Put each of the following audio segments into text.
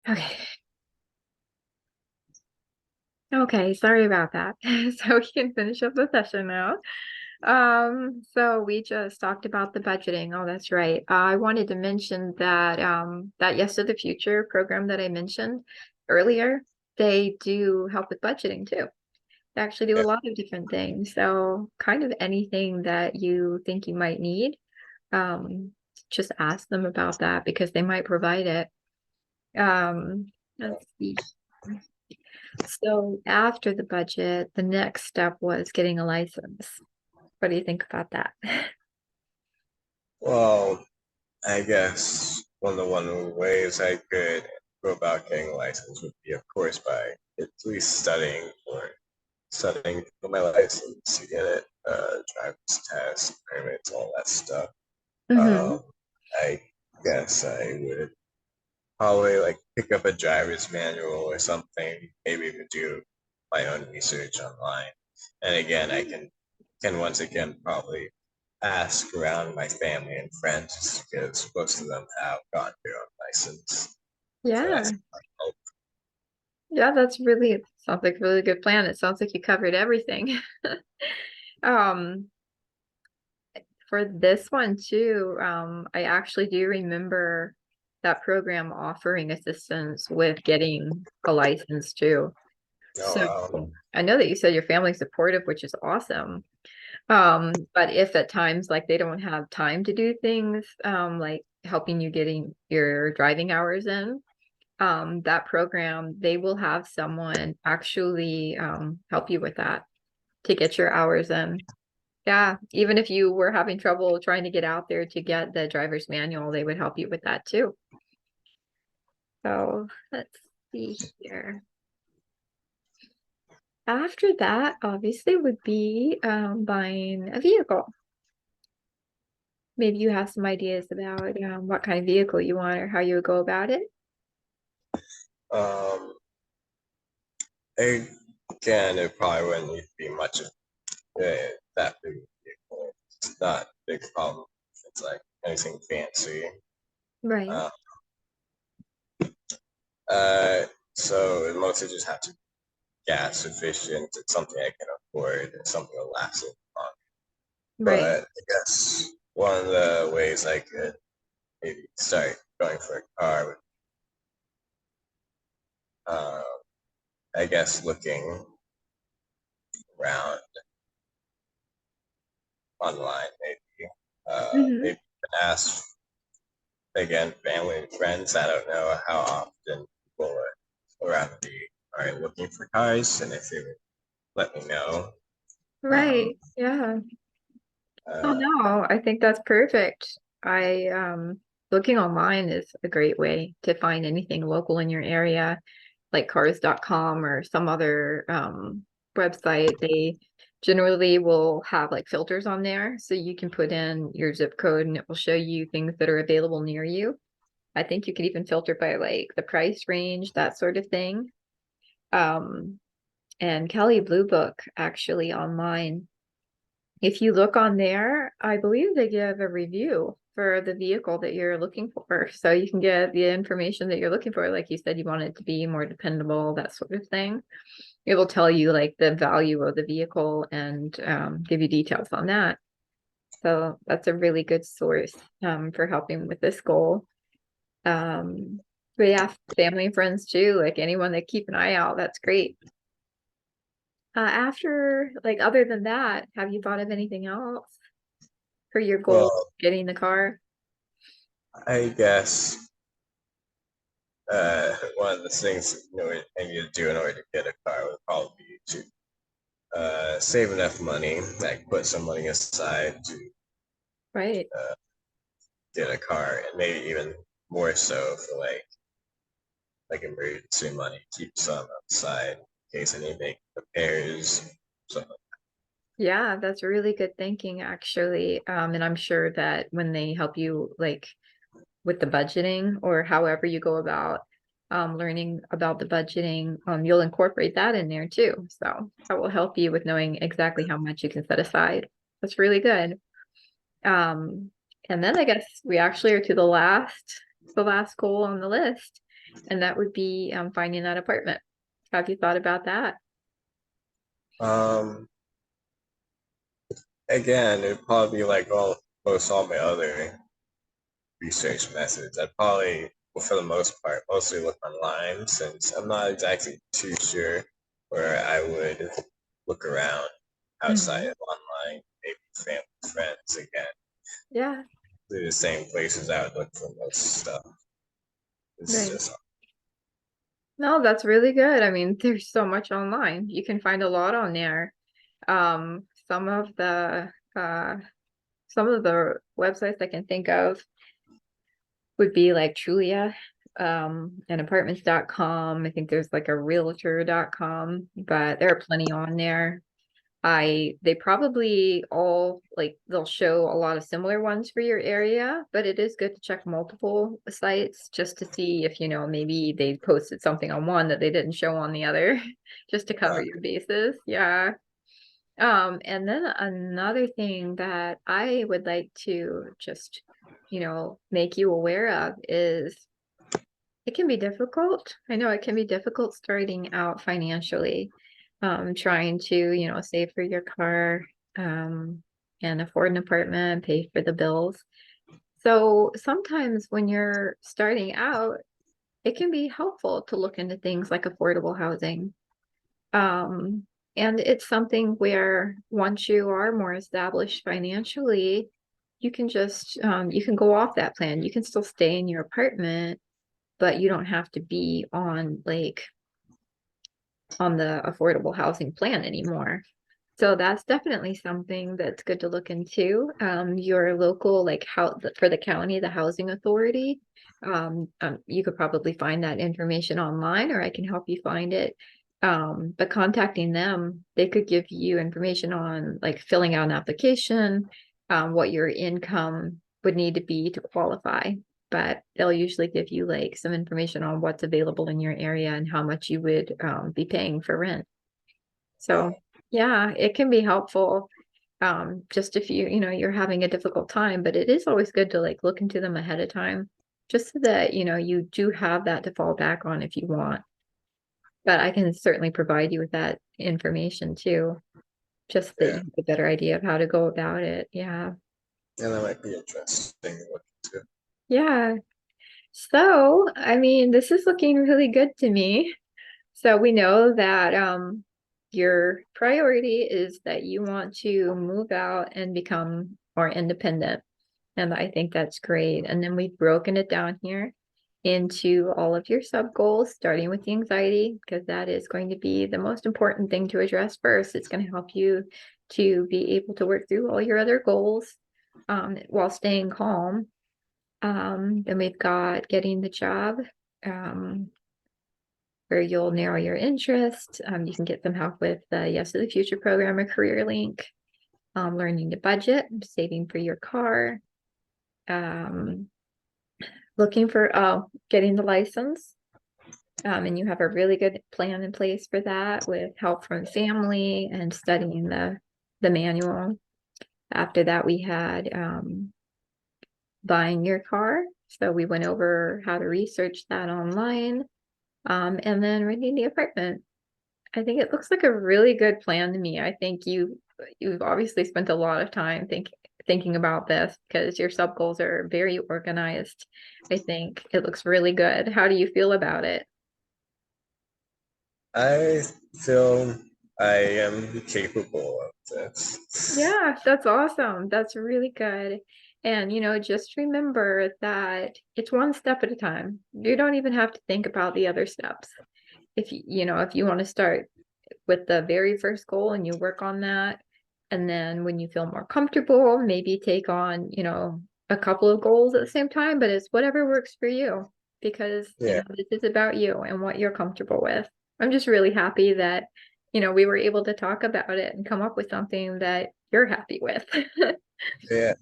Okay. Okay, sorry about that. So we can finish up the session now. So we just talked about the budgeting. Oh, that's right. I wanted to mention that that Yes to the Future program that I mentioned earlier, they do help with budgeting too. They actually do Yeah. a lot of different things. So kind of anything that you think you might need, just ask them about that because they might provide it. Let's see. So after the budget, the next step was getting a license. What do you think about that? Well, I guess one of the ways I could go about getting a license would be, of course, by at least studying for my license to get it, driver's test, permits, all that stuff. Hmm. Um, I guess I would probably like pick up a driver's manual or something, maybe even do my own research online. And again, I can once again probably ask around my family and friends because most of them have gotten their own license. So Yeah. that's Yeah, that's really sounds like a really good plan. It sounds like you covered everything. Um, for this one too, I actually do remember that program offering assistance with getting a license too. So oh I know that you said your family's supportive, which is awesome. But if at times like they don't have time to do things, like helping you getting your driving hours in, that program, they will have someone actually help you with that to get your hours in. Yeah, even if you were having trouble trying to get out there to get the driver's manual, they would help you with that too. So let's see here. After that, obviously, would be buying a vehicle. Maybe you have some ideas about what kind of vehicle you want or how you would go about it. um, again, it probably wouldn't need to be much of that big of a vehicle. It's not a big problem. It's like anything fancy. Right. Uh, uh, so it mostly just have to be gas efficient. It's something I can afford. It's something that lasts long. Right. But I guess one of the ways I could maybe start going for a car would, uh, I guess, looking around online, maybe. Hmm. Maybe ask again, family and friends. I don't know how often people around me are looking for cars, and if they would let me know. Um, Right. Yeah. Oh uh, no, I think that's perfect. I looking online is a great way to find anything local in your area, like cars.com or some other website. They generally will have like filters on there so you can put in your zip code and it will show you things that are available near you. I think you could even filter by like the price range, that sort of thing. Um, and Kelly Blue Book actually online, if you look on there, I believe they give a review for the vehicle that you're looking for. So you can get the information that you're looking for. Like you said, you want it to be more dependable, that sort of thing. It will tell you like the value of the vehicle and give you details on that. So that's a really good source for helping with this goal. But yeah, family and friends too, like anyone that keep an eye out, that's great. After, like, other than that, have you thought of anything else for your goal, well, getting the car? I guess one of the things I need to do in order to get a car would probably be to save enough money, like put some money aside to Right. uh, get a car, and maybe even more so for like emergency money, keep some aside in case I need to make repairs. So Yeah, that's really good thinking, actually. And I'm sure that when they help you, like with the budgeting or however you go about learning about the budgeting, you'll incorporate that in there too. So that will help you with knowing exactly how much you can set aside. That's really good. Um, and then I guess we actually are to the last goal on the list. and that would be finding that apartment. Have you thought about that? Um, Again, it'd probably be like all my other research methods. I'd probably, well, for the most part, mostly look online since I'm not exactly too sure where I would look around outside Mhm. of online, maybe family, friends again. Yeah, They're the same places I would look for most stuff. It's right. just, No, that's really good. I mean, there's so much online. You can find a lot on there. Um, some of the uh some of the websites I can think of would be like Trulia, and apartments.com. I think there's like a realtor.com, but there are plenty on there. They probably all like they'll show a lot of similar ones for your area, but it is good to check multiple sites just to see if, maybe they posted something on one that they didn't show on the other, just to cover uh, your bases. Yeah. And then another thing that I would like to just, make you aware of is it can be difficult. I know it can be difficult starting out financially, trying to, save for your car, and afford an apartment, pay for the bills. So sometimes when you're starting out, it can be helpful to look into things like affordable housing. Um, and it's something where once you are more established financially, you can go off that plan. You can still stay in your apartment, but you don't have to be on the affordable housing plan anymore. So that's definitely something that's good to look into. Your local, like how for the county, the housing authority, you could probably find that information online, or I can help you find it. But contacting them, they could give you information on like filling out an application, what your income would need to be to qualify. But they'll usually give you like some information on what's available in your area and how much you would be paying for rent. So yeah, it can be helpful. Just if you're having a difficult time, but it is always good to like look into them ahead of time, just so that, you do have that to fall back on if you want. But I can certainly provide you with that information too, just that yeah, you have a better idea of how to go about it. Yeah. and that might be interesting to look into. Yeah. So, I mean, this is looking really good to me. So we know that your priority is that you want to move out and become more independent. And I think that's great. And then we've broken it down here into all of your sub goals, starting with the anxiety, because that is going to be the most important thing to address first. It's going to help you to be able to work through all your other goals, while staying calm. Then we've got getting the job. Um, where you'll narrow your interest. You can get some help with the Yes to the Future program or Career Link, learning to budget, saving for your car, um, looking for getting the license. And you have a really good plan in place for that with help from family and studying the manual. After that, we had buying your car. So we went over how to research that online, and then renting the apartment. I think it looks like a really good plan to me. I think you've obviously spent a lot of time thinking about this because your sub goals are very organized. I think it looks really good. How do you feel about it? I feel I am capable of this. Yeah, that's awesome. That's really good. And just remember that it's one step at a time. You don't even have to think about the other steps. If you want to start with the very first goal and you work on that. And then when you feel more comfortable, maybe take on, a couple of goals at the same time, but it's whatever works for you because, Yeah, this is about you and what you're comfortable with. I'm just really happy that, we were able to talk about it and come up with something that you're happy with. yeah,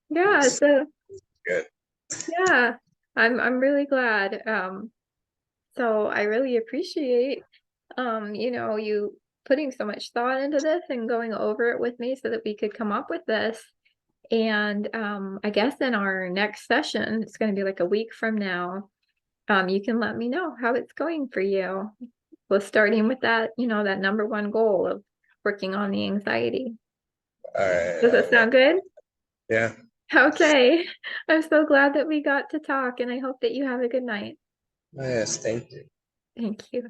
Yeah, it's so good. yeah, I'm really glad. So I really appreciate you putting so much thought into this and going over it with me so that we could come up with this. And I guess in our next session, it's going to be like a week from now. you can let me know how it's going for you. Well, starting with that, that number one goal of working on the anxiety. All right, Does that sound good? yeah. Okay. I'm so glad that we got to talk, and I hope that you have a good night. Yes, thank you. Thank you.